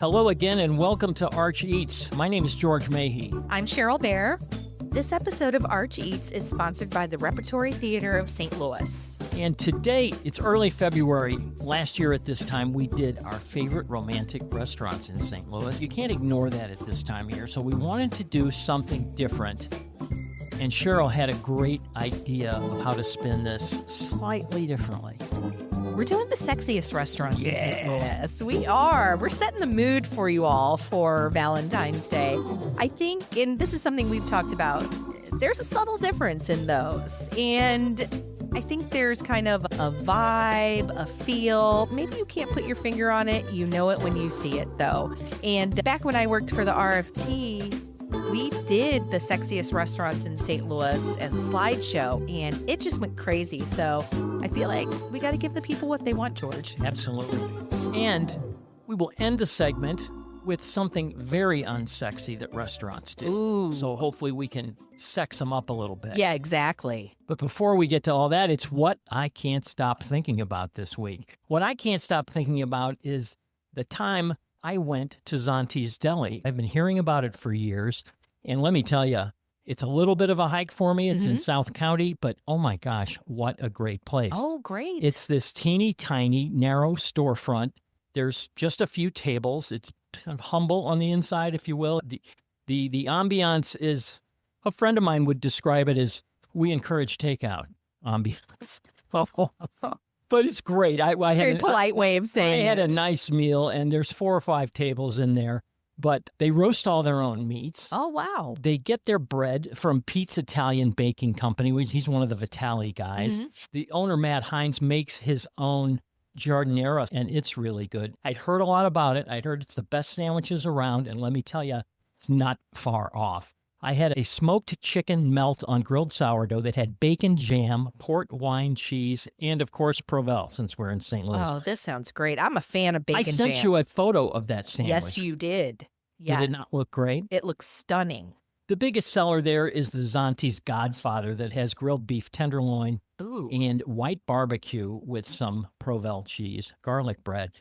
Hello again and welcome to Arch Eats. My name is George Mahe. I'm Cheryl Baehr. This episode of Arch Eats is sponsored by the Repertory Theater of St. Louis. And today, it's early February. Last year at this time, we did our favorite romantic restaurants in St. Louis. You can't ignore that at this time of year, so we wanted to do something different. And Cheryl had a great idea of how to spin this slightly differently. We're doing the sexiest restaurants in St. Louis. We are. We're setting the mood for you all for Valentine's Day. I think, and this is something we've talked about, there's a subtle difference in those. And I think there's kind of a vibe, a feel. Maybe you can't put your finger on it. You know it when you see it, though. And back when I worked for the RFT, we did the sexiest restaurants in St. Louis as a slideshow, and it just went crazy. So I feel like we got to give the people what they want, George. Absolutely. And we will end the segment with something very unsexy that restaurants do. Ooh. So hopefully we can sex them up a little bit. Yeah, exactly. But before we get to all that, it's what I can't stop thinking about this week. What I can't stop thinking about is the time I went to Zonti's Deli. I've been hearing about it for years. And let me tell you, it's a little bit of a hike for me. It's in South County, but oh my gosh, what a great place. Oh, great. It's this teeny tiny, narrow storefront. There's just a few tables. It's kind of humble on the inside, if you will. The ambiance is, a friend of mine would describe it as, we encourage takeout ambiance. But it's great. I had Very polite way of saying I had it. a nice meal, and there's 4 or 5 tables in there. But they roast all their own meats. Oh, wow. They get their bread from Pete's Italian Baking Company, which he's one of the Vitali guys. The owner, Matt Hines, makes his own giardiniera, and it's really good. I'd heard a lot about it. I'd heard it's the best sandwiches around, and let me tell you, it's not far off. I had a smoked chicken melt on grilled sourdough that had bacon jam, port wine cheese, and, of course, Provel, since we're in St. Louis. Oh, this sounds great. I'm a fan of bacon jam. I sent you a photo of that sandwich. Yes, you did. Yeah. Did it not look great? It looks stunning. The biggest seller there is the Zonti's Godfather that has grilled beef tenderloin and white barbecue with some Provel cheese, garlic bread.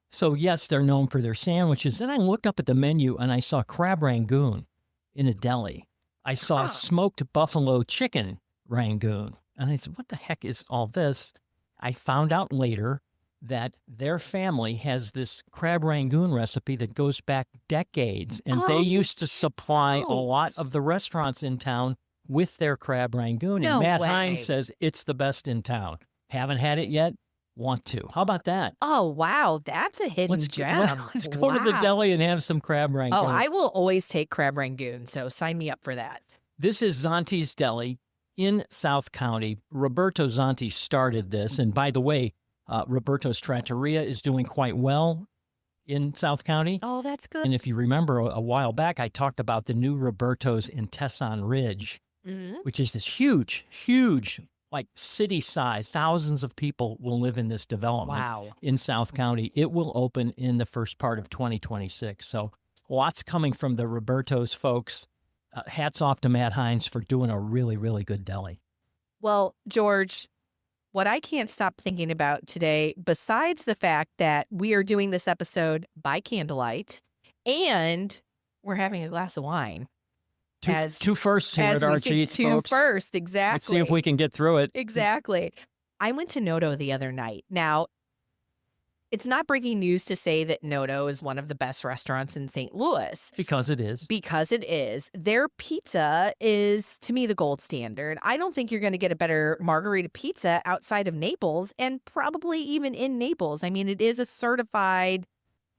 So, yes, they're known for their sandwiches. Then I looked up at the menu and I saw crab rangoon in a deli. I saw smoked buffalo chicken rangoon. And I said, what the heck is all this? I found out later that their family has this crab rangoon recipe that goes back decades. And they used to supply a lot of the restaurants in town with their crab rangoon. No and Matt way. Hines says it's the best in town. Haven't had it yet. Want to. How about that? Oh, wow. That's a hidden gem. Let's go to the deli and have some crab rangoon. Oh, I will always take crab rangoon, so sign me up for that. This is Zonti's Deli in South County. Roberto Zonti started this. And by the way, Roberto's Trattoria is doing quite well in South County. Oh, that's good. And if you remember a while back, I talked about the new Roberto's in Tesson Ridge, which is this huge, like city size. Thousands of people will live in this development in South County. It will open in the first part of 2026. So lots coming from the Roberto's folks. Hats off to Matt Hines for doing a really, really good deli. Well, George, what I can't stop thinking about today, besides the fact that we are doing this episode by candlelight and we're having a glass of wine. Two firsts here at Arch Eats, folks. Two first, exactly. Let's see if we can get through it. Exactly. I went to Noto the other night. Now, it's not breaking news to say that Noto is one of the best restaurants in St. Louis. Because it is. Because it is. Their pizza is, to me, the gold standard. I don't think you're going to get a better margarita pizza outside of Naples and probably even in Naples. I mean, it is a certified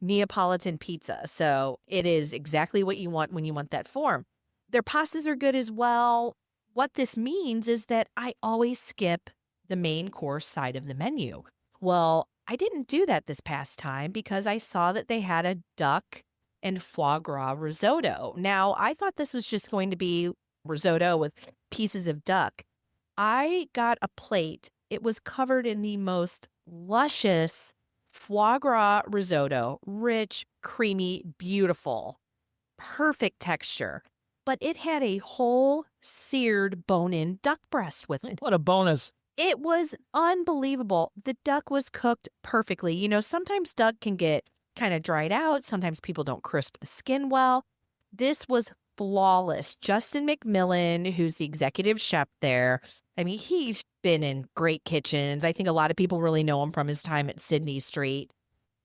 Neapolitan pizza. So it is exactly what you want when you want that form. Their pastas are good as well. What this means is that I always skip the main course side of the menu. Well, I didn't do that this past time because I saw that they had a duck and foie gras risotto. Now, I thought this was just going to be risotto with pieces of duck. I got a plate. It was covered in the most luscious foie gras risotto, rich, creamy, beautiful, perfect texture. But it had a whole seared bone-in duck breast with it. What a bonus. It was unbelievable. The duck was cooked perfectly. You know, sometimes duck can get kind of dried out. Sometimes people don't crisp the skin well. This was flawless. Justin McMillan, who's the executive chef there, I mean, he's been in great kitchens. I think a lot of people really know him from his time at Sydney Street.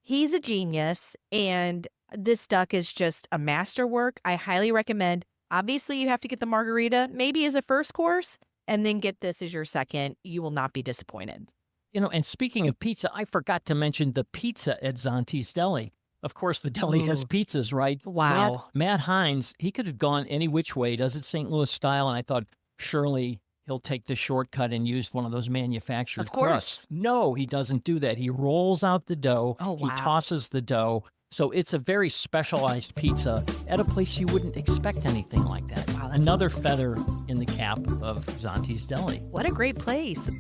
He's a genius, and this duck is just a masterwork. I highly recommend. Obviously, you have to get the margarita maybe as a first course, and then get this as your second. You will not be disappointed. And speaking of pizza, I forgot to mention the pizza at Zanti's Deli. Of course, the deli has pizzas, right? Wow. Matt Hines, he could have gone any which way, does it St. Louis style, and I thought, surely he'll take the shortcut and use one of those manufactured Of course. crusts. No, he doesn't do that. He rolls out the dough. Oh, wow. He tosses the dough. So it's a very specialized pizza at a place you wouldn't expect anything like that. Wow, that Another sounds feather in the cap of Zanti's Deli. What a great place.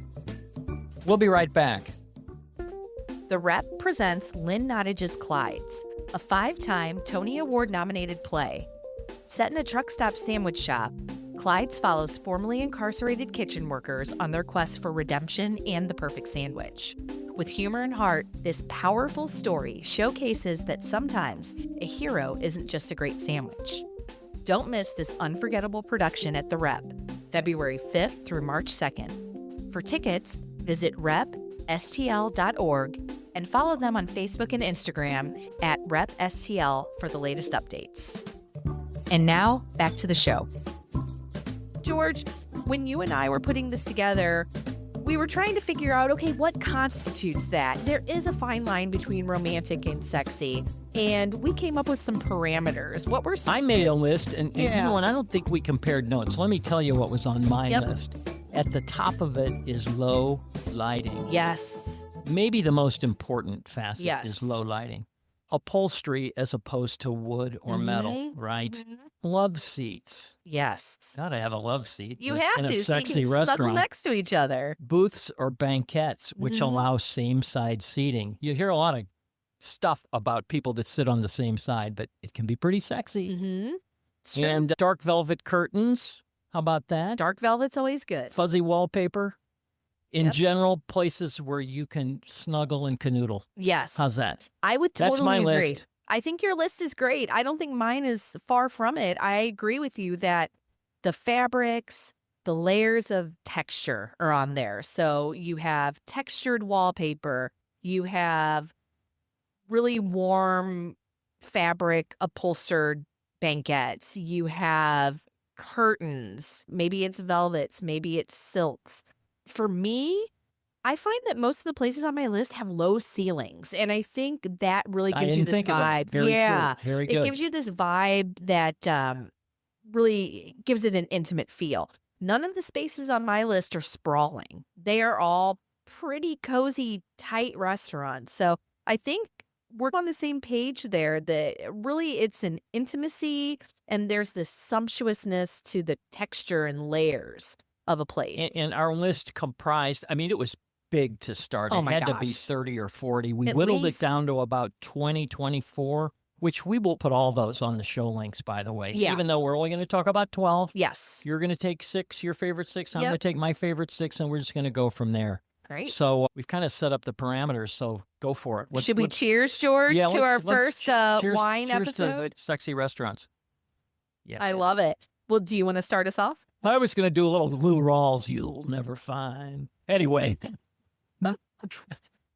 We'll be right back. The Rep presents Lynn Nottage's Clydes, a 5-time Tony Award-nominated play. Set in a truck stop sandwich shop, Clydes follows formerly incarcerated kitchen workers on their quest for redemption and the perfect sandwich. With humor and heart, this powerful story showcases that sometimes a hero isn't just a great sandwich. Don't miss this unforgettable production at The Rep, February 5th through March 2nd. For tickets, visit repstl.org and follow them on Facebook and Instagram at repstl for the latest updates. And now, back to the show. George, when you and I were putting this together, we were trying to figure out, okay, what constitutes that? There is a fine line between romantic and sexy, and we came up with some parameters. What were some? I made a list, and you know, and I don't think we compared notes. Let me tell you what was on my list. At the top of it is low lighting. Yes. Maybe the most important facet Yes. is low lighting. Upholstery as opposed to wood or metal, right? Mm-hmm. Love seats. Yes. Gotta have a love seat. You have in to, a so you sexy can restaurant. snuggle next to each other. Booths or banquettes, which allow same-side seating. You hear a lot of stuff about people that sit on the same side, but it can be pretty sexy. Mm-hmm. And dark velvet curtains. How about that? Dark velvet's always good. Fuzzy wallpaper. In general, places where you can snuggle and canoodle. Yes. How's that? I would totally That's my agree. list. I think your list is great. I don't think mine is far from it. I agree with you that the fabrics, the layers of texture are on there. So you have textured wallpaper, you have really warm fabric upholstered banquettes, you have curtains, maybe it's velvets, maybe it's silks. For me, I find that most of the places on my list have low ceilings, and I think that really gives you this vibe. Very yeah, true. Very good. It gives you this vibe that really gives it an intimate feel. None of the spaces on my list are sprawling. They are all pretty cozy, tight restaurants. So I think we're on the same page there that really it's an intimacy and there's this sumptuousness to the texture and layers of a place. And our list comprised, I mean, it was big to start. Oh It my had to be gosh. 30 or 40. We At whittled least. it down to about 20, 24, which we will put all those on the show links, by the way. Yeah. Even though we're only going to talk about 12. Yes. You're going to take 6, your favorite 6. I'm Yep. going to take my favorite 6, and we're just going to go from there. Great. So we've kind of set up the parameters, so go for it. Should we cheers, George, yeah, to our let's first cheers wine to episode? sexy restaurants. Yeah. I love it. Well, do you want to start us off? I was going to do a little Lou Rawls, you'll never find. Anyway.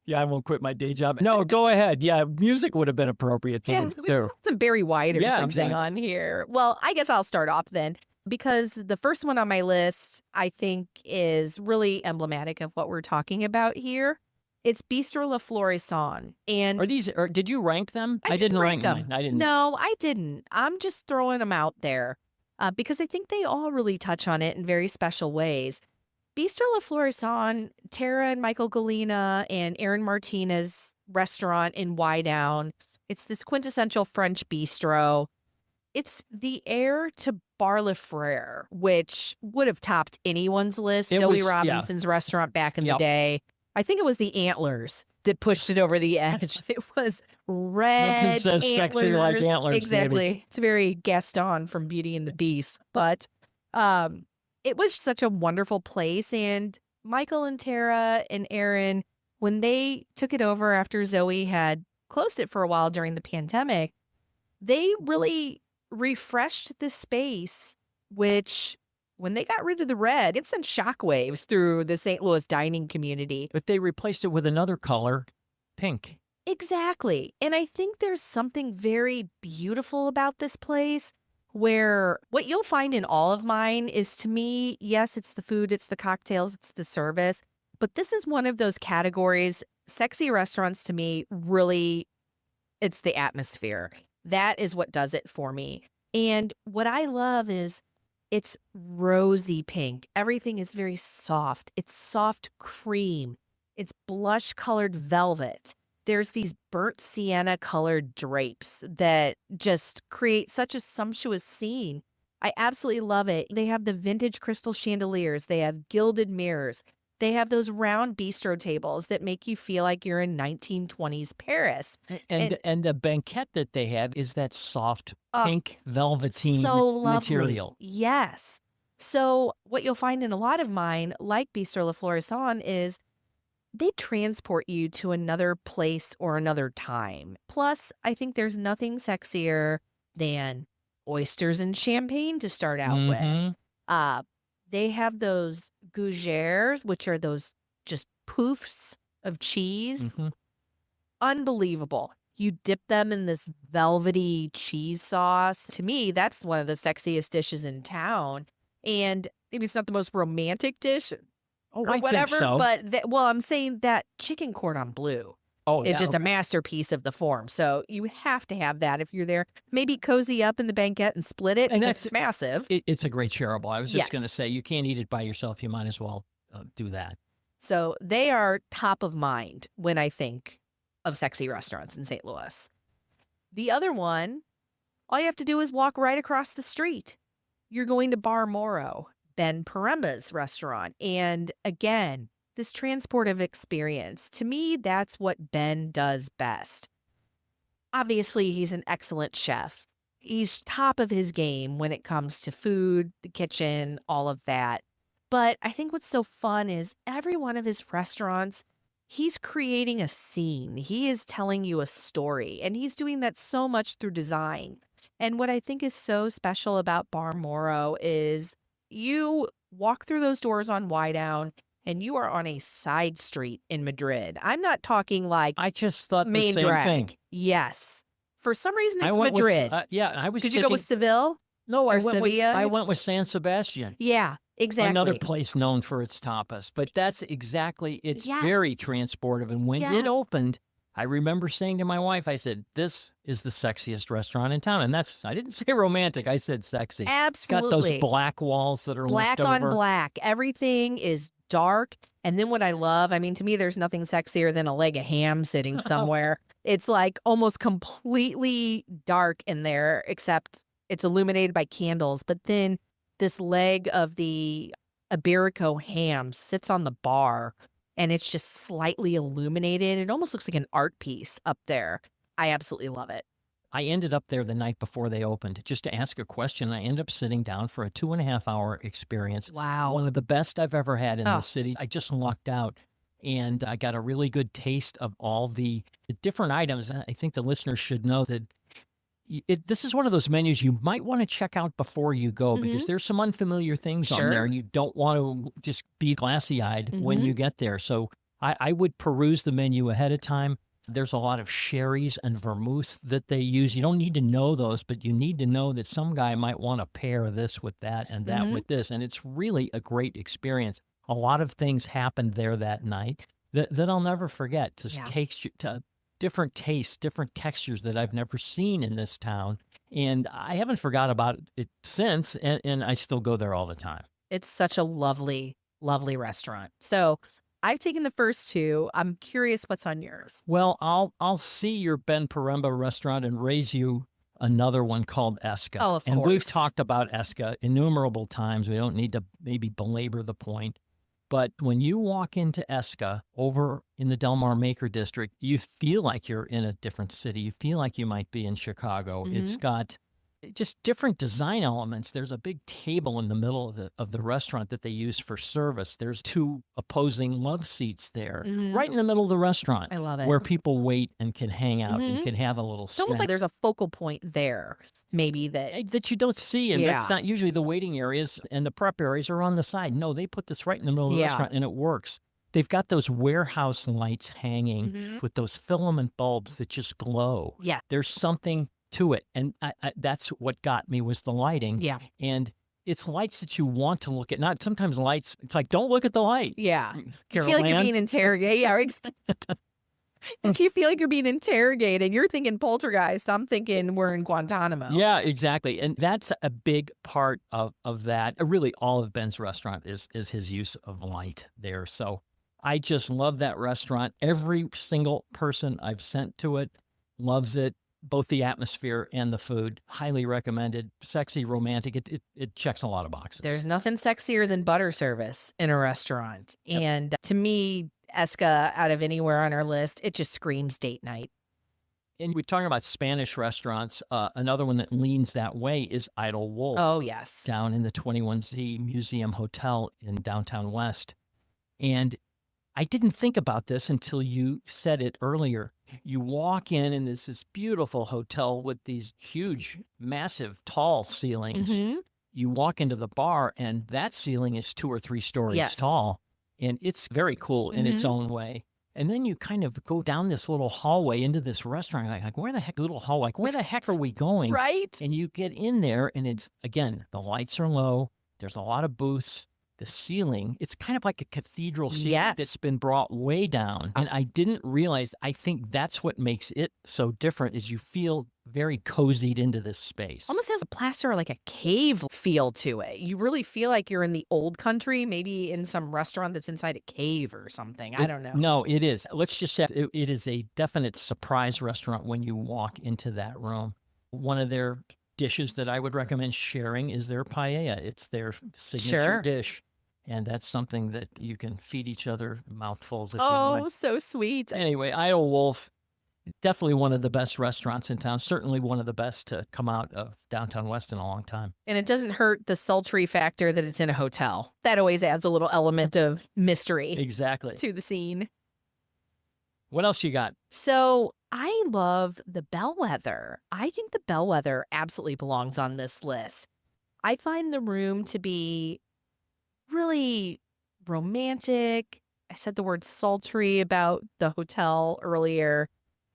Yeah, I won't quit my day job. No, go ahead. Yeah, music would have been appropriate too. Some Barry White or Yeah, something exactly. on here. Well, I guess I'll start off then because the first one on my list I think is really emblematic of what we're talking about here. It's Bistro La Florison. And Did you rank them? I didn't rank them. mine. I didn't. No, I didn't. I'm just throwing them out there because I think they all really touch on it in very special ways. Bistro La Florison, Tara and Michael Galina and Aaron Martinez restaurant in Wydown. It's this quintessential French bistro. It's the heir to Bar Le Frere, which would have topped anyone's list. It Joey was- yeah. Robinson's restaurant back in the Yep. day. I think it was the antlers that pushed it over the edge. It was red Nothing says sexy like antlers, baby. Exactly. It's very Gaston from Beauty and the Beast. But it was such a wonderful place. And Michael and Tara and Aaron, when they took it over after Zoe had closed it for a while during the pandemic, they really refreshed the space, which when they got rid of the red, it sent shockwaves through the St. Louis dining community. But they replaced it with another color, pink. Exactly. And I think there's something very beautiful about this place where what you'll find in all of mine is, to me, yes, it's the food, it's the cocktails, it's the service. But this is one of those categories. Sexy restaurants, to me, really, it's the atmosphere. That is what does it for me. And what I love is it's rosy pink. Everything is very soft. It's soft cream. It's blush colored velvet. There's these burnt sienna colored drapes that just create such a sumptuous scene. I absolutely love it. They have the vintage crystal chandeliers. They have gilded mirrors. They have those round bistro tables that make you feel like you're in 1920s Paris. And the banquette that they have is that soft Oh, pink velveteen so lovely. material. Yes. So what you'll find in a lot of mine, like Bistro La Floraison, is they transport you to another place or another time. Plus, I think there's nothing sexier than oysters and champagne to start out with. They have those gougères, which are those just poofs of cheese. Unbelievable. You dip them in this velvety cheese sauce. To me, that's one of the sexiest dishes in town. And maybe it's not the most romantic dish Oh, or I whatever, think so. but I'm saying that chicken cordon bleu Oh, is yeah, just a masterpiece of the form. So you have to have that if you're there. Maybe cozy up in the banquette and split it. And It's massive. It's a great shareable. I was just going to Yes. say, you can't eat it by yourself. You might as well do that. So they are top of mind when I think of sexy restaurants in St. Louis. The other one, all you have to do is walk right across the street. You're going to Bar Moro, Ben Paremba's restaurant. And again, this transportive experience, to me, that's what Ben does best. Obviously, he's an excellent chef. He's top of his game when it comes to food, the kitchen, all of that. But I think what's so fun is every one of his restaurants, he's creating a scene. He is telling you a story, and he's doing that so much through design. And what I think is so special about Bar Moro is you walk through those doors on Wydown, and you are on a side street in Madrid. I'm not talking like I just thought the main same drag. thing. Yes. For some reason, I it's went Madrid. with, I was Did you go with Seville? No, or Sevilla? I went with San Sebastian. Yeah, exactly. Another place known for its tapas. But that's exactly, it's very Yes. transportive. And when Yes. it opened, I remember saying to my wife, I said, this is the sexiest restaurant in town. And I didn't say romantic, I said sexy. It's got Absolutely. those black walls that are Black left on over. black. Everything is dark. And then what I love, I mean, to me, there's nothing sexier than a leg of ham sitting somewhere. It's like almost completely dark in there, except it's illuminated by candles. But then this leg of the Iberico ham sits on the bar, and it's just slightly illuminated. It almost looks like an art piece up there. I absolutely love it. I ended up there the night before they opened just to ask a question. I ended up sitting down for a 2.5-hour experience. Wow. One of the best I've ever had in Oh. the city. I just lucked out, and I got a really good taste of all the different items. And I think the listeners should know that this is one of those menus you might want to check out before you go, because there's some unfamiliar things on Sure. there, and you don't want to just be glassy-eyed when you get there. So I would peruse the menu ahead of time. There's a lot of sherries and vermouth that they use. You don't need to know those, but you need to know that some guy might want to pair this with that and that with this. And it's really a great experience. A lot of things happened there that night that I'll never forget. Just takes you to different tastes, different textures that I've never seen in this town. And I haven't forgot about it since, and I still go there all the time. It's such a lovely, lovely restaurant. So I've taken the first two. I'm curious what's on yours. Well, I'll see your Ben Paremba restaurant and raise you another one called Esca. Oh, of and we've course. talked about Esca innumerable times. We don't need to maybe belabor the point. But when you walk into Esca over in the Del Mar Maker District, you feel like you're in a different city. You feel like you might be in Chicago. It's got just different design elements. There's a big table in the middle of the restaurant that they use for service. There's two opposing love seats there, right in the middle of the restaurant. I love it. Where people wait and can hang out and can have a little It's almost like there's a focal point there, maybe that you don't see, and that's not usually the waiting areas, and the prep areas are on the side. No, they put this right in the middle of the restaurant, and it works. They've got those warehouse lights hanging with those filament bulbs that just glow. Yeah. There's something to it, and that's what got me was the lighting. Yeah. And it's lights that you want to look at. Not sometimes lights, it's like, don't look at the light. Yeah. Carol You feel like you're Ann. being interrogated. Yeah, you feel like you're being interrogated. You're thinking poltergeist. I'm thinking we're in Guantanamo. Yeah, exactly. And that's a big part of that. Really, all of Ben's restaurant is his use of light there. So I just love that restaurant. Every single person I've sent to it loves it. Both the atmosphere and the food. Highly recommended. Sexy, romantic. It checks a lot of boxes. There's nothing sexier than butter service in a restaurant. Yep. And to me, Esca, out of anywhere on our list, it just screams date night. And we're talking about Spanish restaurants. Another one that leans that way is Idle Wolf. Oh, yes. Down in the 21Z Museum Hotel in downtown West. And I didn't think about this until you said it earlier. You walk in and there's this beautiful hotel with these huge, massive, tall ceilings. You walk into the bar and that ceiling is 2 or 3 stories tall. And it's very cool in its own way. And then you kind of go down this little hallway into this restaurant. Like where the heck, little hallway, like, where the heck are we going? Right. And you get in there and it's, again, the lights are low. There's a lot of booths. The ceiling, it's kind of like a cathedral ceiling that's been brought way down. And I didn't realize, I think that's what makes it so different is you feel very cozied into this space. Almost has a plaster, like a cave feel to it. You really feel like you're in the old country, maybe in some restaurant that's inside a cave or something. I don't know. No, it is. Let's just say it is a definite surprise restaurant when you walk into that room. One of their dishes that I would recommend sharing is their paella. It's their signature dish. And that's something that you can feed each other mouthfuls if you like. Oh, so sweet. Anyway, Idle Wolf, definitely one of the best restaurants in town. Certainly one of the best to come out of downtown West in a long time. And it doesn't hurt the sultry factor that it's in a hotel. That always adds a little element of mystery Exactly. to the scene. What else you got? So I love the Bellwether. I think the Bellwether absolutely belongs on this list. I find the room to be really romantic. I said the word sultry about the hotel earlier.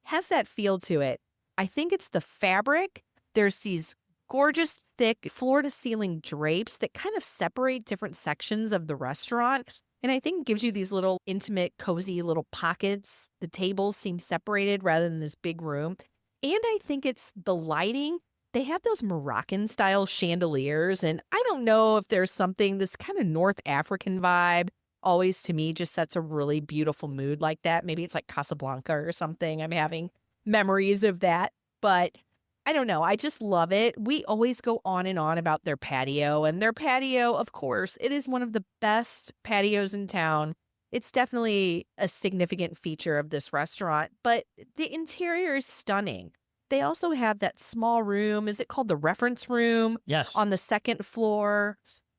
Has that feel to it. I think it's the fabric. There's these gorgeous, thick, floor-to-ceiling drapes that kind of separate different sections of the restaurant. And I think it gives you these little intimate, cozy little pockets. The tables seem separated rather than this big room. And I think it's the lighting. They have those Moroccan-style chandeliers, and I don't know if there's something, this kind of North African vibe always to me just sets a really beautiful mood like that. Maybe it's like Casablanca or something. I'm having memories of that, but I don't know. I just love it. We always go on and on about their patio, and their patio, of course, it is one of the best patios in town. It's definitely a significant feature of this restaurant, but the interior is stunning. They also have that small room. Is it called the reference room? Yes. On the second floor.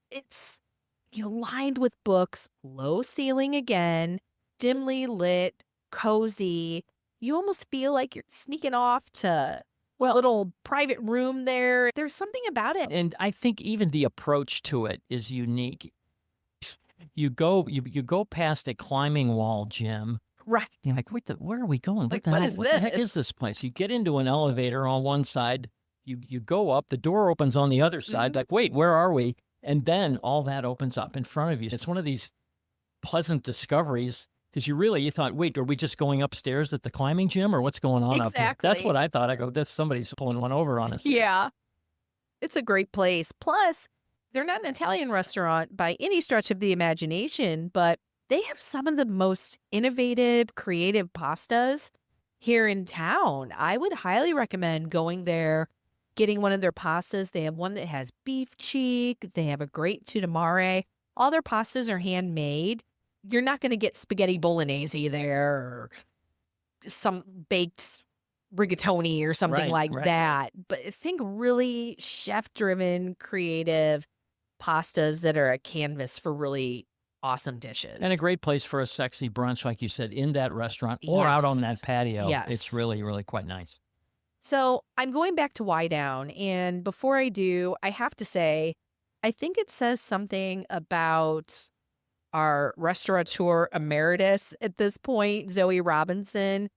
It's, lined with books, low ceiling again, dimly lit, cozy. You almost feel like you're sneaking off to a little private room there. There's something about it. And I think even the approach to it is unique. You go past a climbing wall gym. Right. You're like, where are we going? Like, what is the heck is this place? You get into an elevator on one side, you go up, the door opens on the other side, like, wait, where are we? And then all that opens up in front of you. It's one of these pleasant discoveries because you thought, wait, are we just going upstairs at the climbing gym or what's going on up here? That's what I thought. I go, somebody's pulling one over on us. Yeah. It's a great place. Plus, they're not an Italian restaurant by any stretch of the imagination, but they have some of the most innovative, creative pastas here in town. I would highly recommend going there, getting one of their pastas. They have one that has beef cheek. They have a great tuna mare. All their pastas are handmade. You're not going to get spaghetti bolognese there or some baked rigatoni or something like right. that. But think really chef-driven, creative pastas that are a canvas for really awesome dishes. And a great place for a sexy brunch, like you said, in that restaurant or out on that patio. Yes. It's really, really quite nice. So I'm going back to Why Down. And before I do, I have to say, I think it says something about our restaurateur emeritus at this point, Zoe Robinson.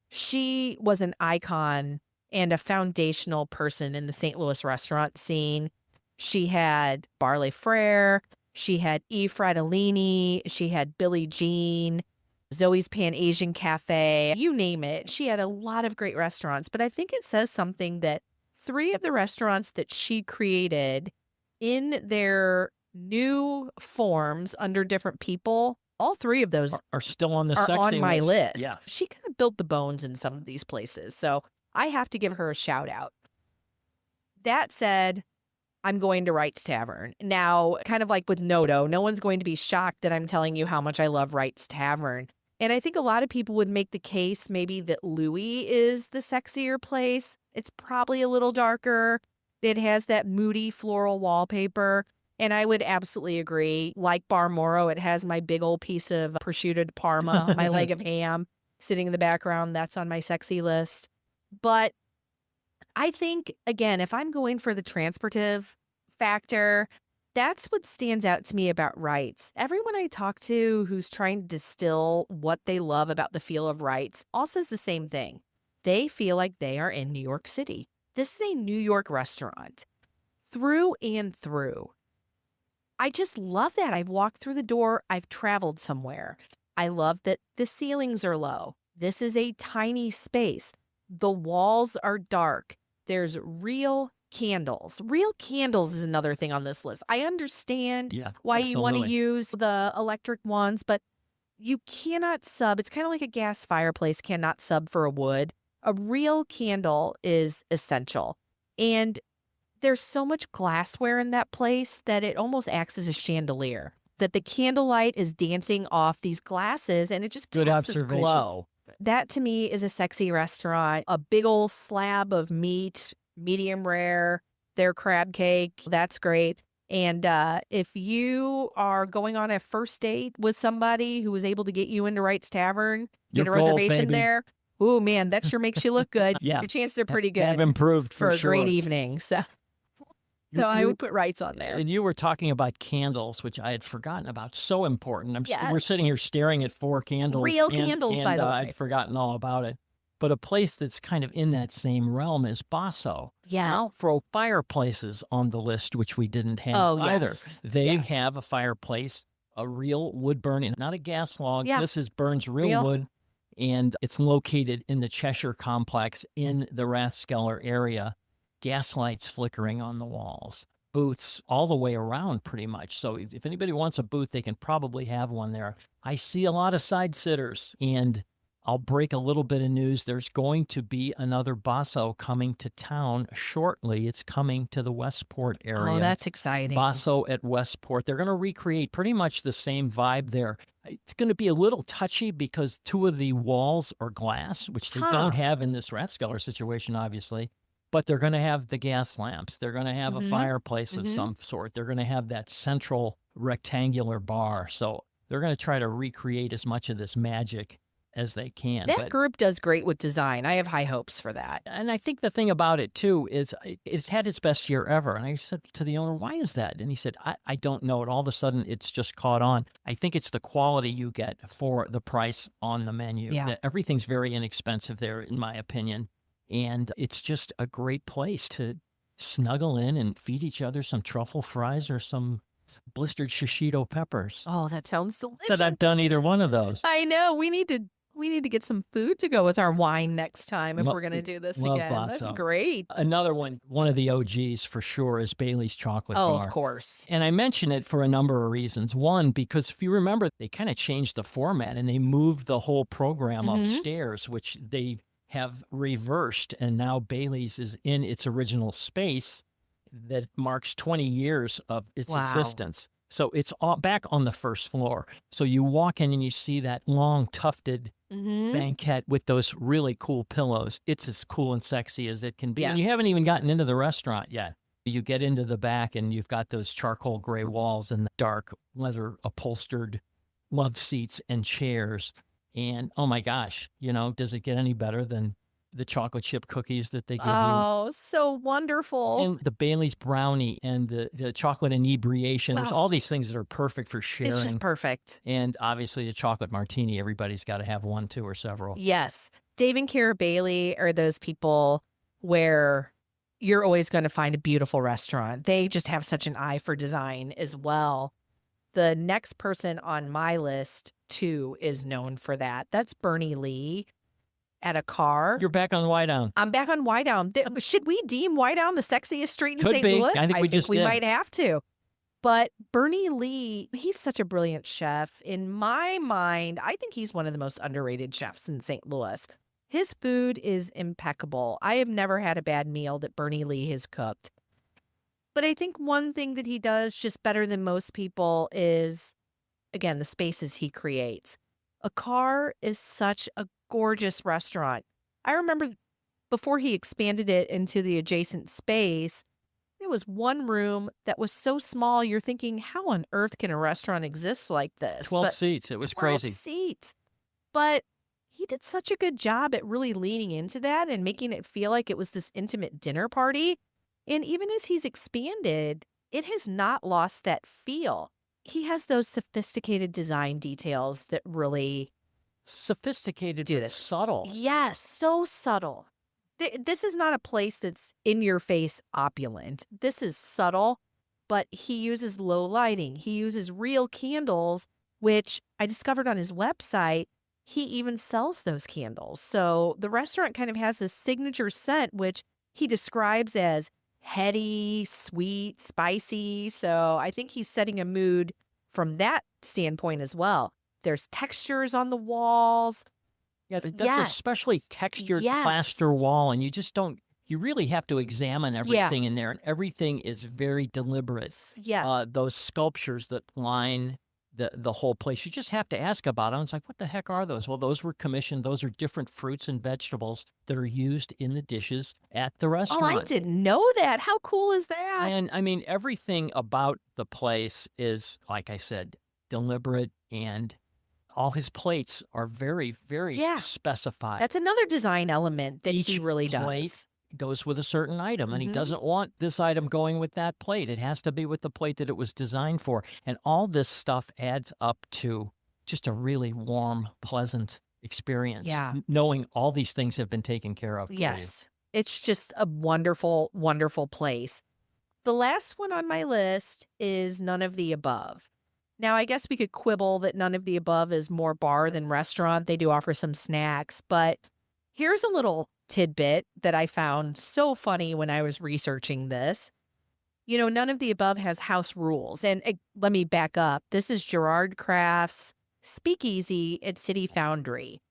She was an icon and a foundational person in the St. Louis restaurant scene. She had Barley Frere, she had E. Fratellini, she had Billie Jean, Zoe's Pan Asian Cafe, you name it. She had a lot of great restaurants, but I think it says something that 3 of the restaurants that she created in their new forms under different people, all 3 of those are still on the are sexy on my list. Yeah. She kind of built the bones in some of these places, so I have to give her a shout out. That said, I'm going to Wright's Tavern. Now, kind of like with Noto, no one's going to be shocked that I'm telling you how much I love Wright's Tavern. And I think a lot of people would make the case maybe that Louis is the sexier place. It's probably a little darker. It has that moody floral wallpaper. And I would absolutely agree. Like Bar Moro, it has my big old piece of prosciutto di Parma, my leg of ham sitting in the background. That's on my sexy list. But I think, again, if I'm going for the transportive factor, that's what stands out to me about Wright's. Everyone I talk to who's trying to distill what they love about the feel of Wright's all says the same thing. They feel like they are in New York City. This is a New York restaurant through and through. I just love that. I've walked through the door. I've traveled somewhere. I love that the ceilings are low. This is a tiny space. The walls are dark. There's real candles. Real candles is another thing on this list. I understand why you want to use the electric ones, but you cannot sub. It's kind of like a gas fireplace cannot sub for a wood. A real candle is essential. And there's so much glassware in that place that it almost acts as a chandelier, that the candlelight is dancing off these glasses and it just casts this glow. That to me is a sexy restaurant. A big old slab of meat, medium rare, their crab cake. That's great. And if you are going on a first date with somebody who was able to get you into Wright's Tavern, get a reservation there. Ooh, man, that sure makes you look good. Your chances are pretty good. Have improved for a great evening. So I would put Wright's on there. And you were talking about candles, which I had forgotten about. So important. We're sitting here staring at 4 candles. Real candles, by the way. I'd forgotten all about it. But a place that's kind of in that same realm is Basso. Yeah. I'll throw fireplaces on the list, which we didn't have either. Yes. They have a fireplace, a real wood burning, not a gas log. Yeah. This burns real wood. And it's located in the Cheshire complex in the Rathskeller area. Gas lights flickering on the walls, booths all the way around pretty much. So if anybody wants a booth, they can probably have one there. I see a lot of side sitters, and I'll break a little bit of news. There's going to be another Basso coming to town shortly. It's coming to the Westport area. Oh, that's exciting. Basso at Westport. They're going to recreate pretty much the same vibe there. It's going to be a little touchy because 2 of the walls are glass, which they don't have in this Rathskeller situation, obviously. But they're going to have the gas lamps. They're going to have a fireplace of some sort. They're going to have that central rectangular bar. So they're going to try to recreate as much of this magic as they can. That group does great with design. I have high hopes for that. And I think the thing about it, too, is it's had its best year ever. And I said to the owner, why is that? And he said, I don't know. And all of a sudden, it's just caught on. I think it's the quality you get for the price on the menu. Yeah. Everything's very inexpensive there, in my opinion. And it's just a great place to snuggle in and feed each other some truffle fries or some blistered shishito peppers. Oh, that sounds delicious. That I've done either one of those. I know. We need to get some food to go with our wine next time if we're going to do this again. Basso. That's great. Another one of the OGs for sure is Bailey's Chocolate Bar. Oh, of course. And I mention it for a number of reasons. One, because if you remember, they kind of changed the format and they moved the whole program upstairs, which they have reversed, and now Bailey's is in its original space that marks 20 years of its existence. So it's all back on the first floor. So you walk in and you see that long tufted banquette with those really cool pillows. It's as cool and sexy as it can be. And you Yes. haven't even gotten into the restaurant yet. You get into the back and you've got those charcoal gray walls and the dark leather upholstered love seats and chairs. And oh my gosh, does it get any better than the chocolate chip cookies that they give you? Oh, so wonderful. And the Bailey's brownie and the chocolate inebriation. There's Wow. all these things that are perfect for sharing. It's just perfect. And obviously the chocolate martini, everybody's got to have one, two, or several. Yes. Dave and Kara Bailey are those people where you're always going to find a beautiful restaurant. They just have such an eye for design as well. The next person on my list, too, is known for that. That's Bernie Lee at a car. You're back on Wydown. I'm back on Wydown. Should we deem Wydown the sexiest street in Could St. be. Louis? I think we just did. Might have to. But Bernie Lee, he's such a brilliant chef. In my mind, I think he's one of the most underrated chefs in St. Louis. His food is impeccable. I have never had a bad meal that Bernie Lee has cooked. But I think one thing that he does just better than most people is, again, the spaces he creates. A car is such a gorgeous restaurant. I remember before he expanded it into the adjacent space, there was one room that was so small, you're thinking, how on earth can a restaurant exist like this? 12 seats. It was 12 crazy. seats. But he did such a good job at really leaning into that and making it feel like it was this intimate dinner party. And even as he's expanded, it has not lost that feel. He has those sophisticated design details that really Sophisticated, do but this. subtle. Yes, so subtle. This is not a place that's in your face opulent. This is subtle, but he uses low lighting. He uses real candles, which I discovered on his website. He even sells those candles. So the restaurant kind of has this signature scent, which he describes as heady, sweet, spicy. So I think he's setting a mood from that standpoint as well. There's textures on the walls. Yes, that's Yes. especially textured Yes. plaster wall, and you really have to examine everything in there, and everything is very deliberate. Yeah. Those sculptures that line the whole place, you just have to ask about them. It's like, what the heck are those? Well, those were commissioned. Those are different fruits and vegetables that are used in the dishes at the restaurant. Oh, I didn't know that. How cool is that? And I mean, everything about the place is, like I said, deliberate, and all his plates are very, very specified. That's another design element that he Each really plate does. goes with a certain item, and he Mhm. doesn't want this item going with that plate. It has to be with the plate that it was designed for. And all this stuff adds up to just a really warm, pleasant experience. Yeah. Knowing all these things have been taken care of. For you. Yes. It's just a wonderful, wonderful place. The last one on my list is None of the Above. Now, I guess we could quibble that None of the Above is more bar than restaurant. They do offer some snacks, but here's a little tidbit that I found so funny when I was researching this. None of the Above has house rules. And let me back up. This is Gerard Craft's Speakeasy at City Foundry.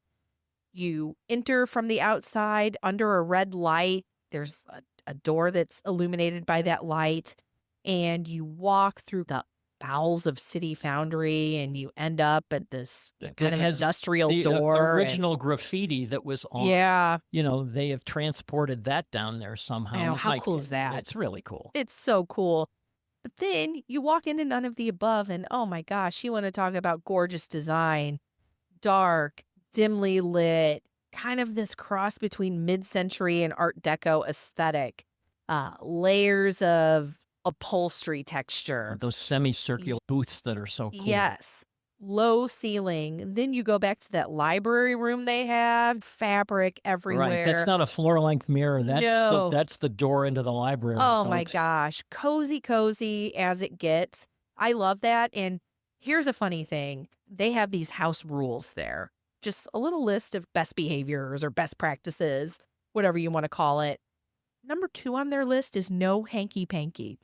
You enter from the outside under a red light. There's a door that's illuminated by that light. And you walk through the bowels of City Foundry and you end up at this kind of industrial the door. original graffiti that was on. Yeah. They have transported that down there somehow. I know, It's how like, cool is that? It's really cool. It's so cool. But then you walk into None of the Above and oh my gosh, you want to talk about gorgeous design. Dark, dimly lit, kind of this cross between mid-century and Art Deco aesthetic. Layers of upholstery texture. Those semicircular booths that are so cool. Yes. Low ceiling. Then you go back to that library room they have, fabric everywhere. Right. That's not a floor-length mirror. That's the door into the library. Oh my folks. gosh. Cozy as it gets. I love that. And here's a funny thing. They have these house rules there. Just a little list of best behaviors or best practices, whatever you want to call it. Number 2 on their list is no hanky-panky.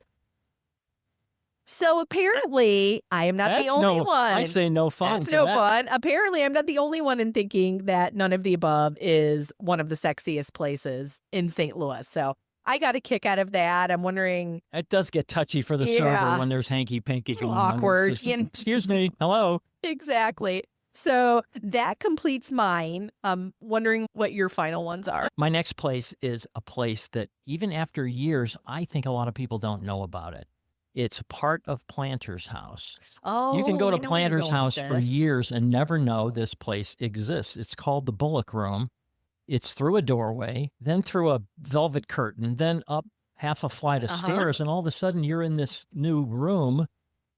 So apparently, I am not the only one. I say no fun. That's no fun. Apparently, I'm not the only one in thinking that None of the Above is one of the sexiest places in St. Louis. So I got a kick out of that. I'm wondering. It does get touchy for the server when there's hanky-panky going on. Awkward. It's just, excuse me. Hello. Exactly. So that completes mine. I'm wondering what your final ones are. My next place is a place that even after years, I think a lot of people don't know about it. It's part of Planter's House. Oh, You can go I to know where you're Planter's going with House for this. years and never know this place exists. It's called the Bullock Room. It's through a doorway, then through a velvet curtain, then up half a flight of stairs, and all of a sudden you're in this new room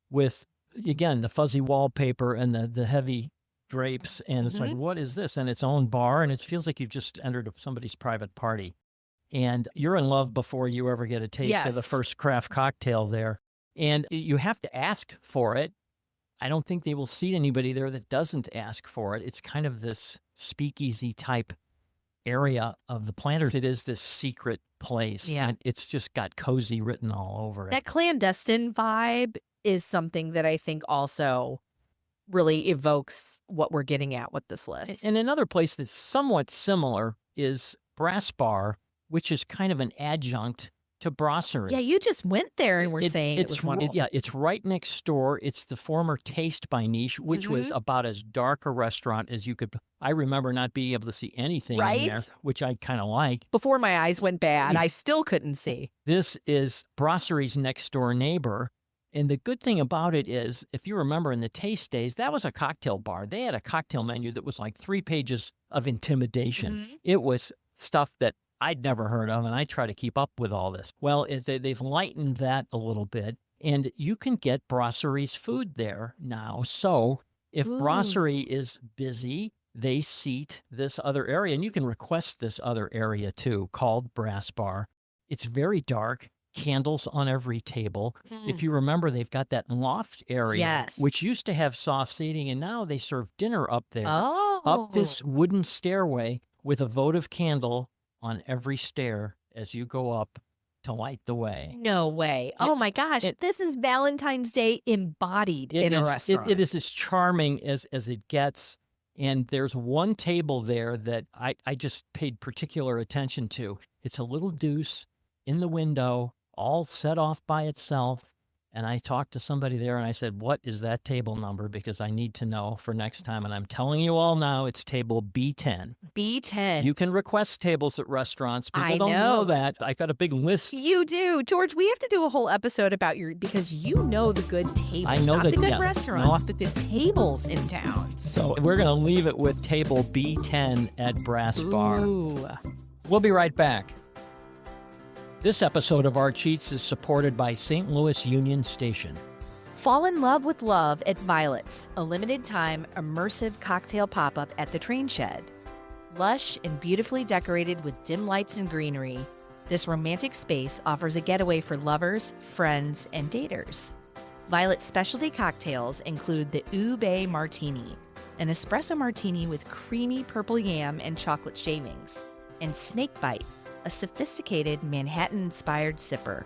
with, again, the fuzzy wallpaper and the heavy drapes, and it's like, what is this? And its own bar, and it feels like you've just entered somebody's private party. And you're in love before you ever get a taste of the Yes. first craft cocktail there. And you have to ask for it. I don't think they will seat anybody there that doesn't ask for it. It's kind of this speakeasy type area of the Planters. It is this secret place. Yeah. And it's just got cozy written all over it. That clandestine vibe is something that I think also really evokes what we're getting at with this list. And another place that's somewhat similar is Brass Bar, which is kind of an adjunct to Brasserie. Yeah, you just went there and were saying it was wonderful. Yeah, it's right next door. It's the former Taste by Niche, which was about as dark a restaurant as you could. I remember not being able to see anything in there, which I kind of liked. Before my eyes went bad, I still couldn't see. This is Brasserie's next door neighbor. And the good thing about it is, if you remember in the Taste days, that was a cocktail bar. They had a cocktail menu that was like 3 pages of intimidation. It was stuff that I'd never heard of, and I try to keep up with all this. Well, they've lightened that a little bit, and you can get Brasserie's food there now. So if Brasserie is busy, they seat this other area, and you can request this other area too, called Brass Bar. It's very dark. Candles on every table. If you remember, they've got that loft area, which used to have soft seating, and now they serve dinner up there. Up this wooden stairway with a votive candle on every stair as you go up to light the way. No way. Oh my gosh. This is Valentine's Day embodied in a restaurant. It is as charming as it gets. And there's one table there that I just paid particular attention to. It's a little deuce in the window, all set off by itself. And I talked to somebody there and I said, what is that table number? Because I need to know for next time. And I'm telling you all now, it's table B10. B10. You can request tables at restaurants. People don't know that. I got a big list. You do. George, we have to do a whole episode about because you know the good tables. I know not that, the good restaurants, no. the good tables in town. So we're going to leave it with table B10 at Brass Bar. We'll be right back. This episode of Our Cheats is supported by St. Louis Union Station. Fall in love with love at Violet's, a limited-time, immersive cocktail pop-up at the train shed. Lush and beautifully decorated with dim lights and greenery, this romantic space offers a getaway for lovers, friends, and daters. Violet's specialty cocktails include the Ube Martini, an espresso martini with creamy purple yam and chocolate shavings, and Snake Bite, a sophisticated Manhattan-inspired sipper.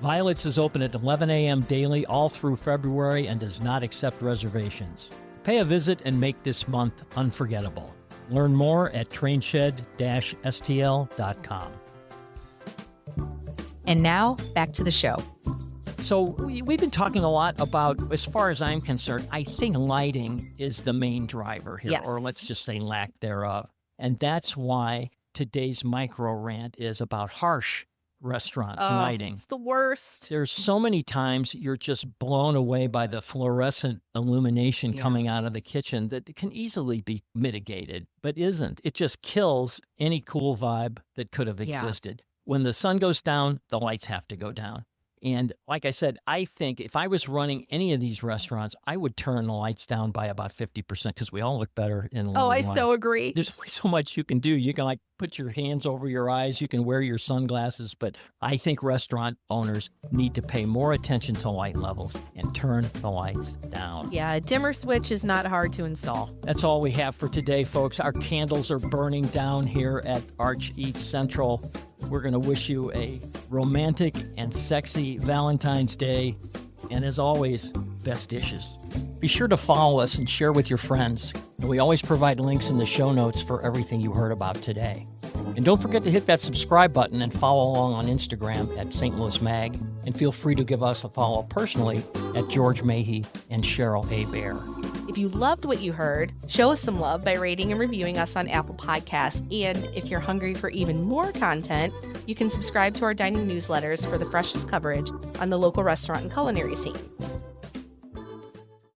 Violet's is open at 11 a.m. daily all through February and does not accept reservations. Pay a visit and make this month unforgettable. Learn more at trainshed-stl.com. And now, back to the show. So we've been talking a lot about, as far as I'm concerned, I think lighting is the main driver here, or let's just say lack thereof. And that's why today's micro rant is about harsh restaurant lighting. It's the worst. There's so many times you're just blown away by the fluorescent illumination coming out of the kitchen that it can easily be mitigated, but isn't. It just kills any cool vibe that could have existed. When the sun goes down, the lights have to go down. And like I said, I think if I was running any of these restaurants, I would turn the lights down by about 50% because we all look better in low light. So agree. There's only so much you can do. You can put your hands over your eyes. You can wear your sunglasses. But I think restaurant owners need to pay more attention to light levels and turn the lights down. Yeah, a dimmer switch is not hard to install. That's all we have for today, folks. Our candles are burning down here at Arch Eats Central. We're going to wish you a romantic and sexy Valentine's Day. And as always, best dishes. Be sure to follow us and share with your friends. And we always provide links in the show notes for everything you heard about today. And don't forget to hit that subscribe button and follow along on Instagram at St. Louis Mag. And feel free to give us a follow personally at George Mahe and Cheryl A. Baehr. If you loved what you heard, show us some love by rating and reviewing us on Apple Podcasts. And if you're hungry for even more content, you can subscribe to our dining newsletters for the freshest coverage on the local restaurant and culinary scene.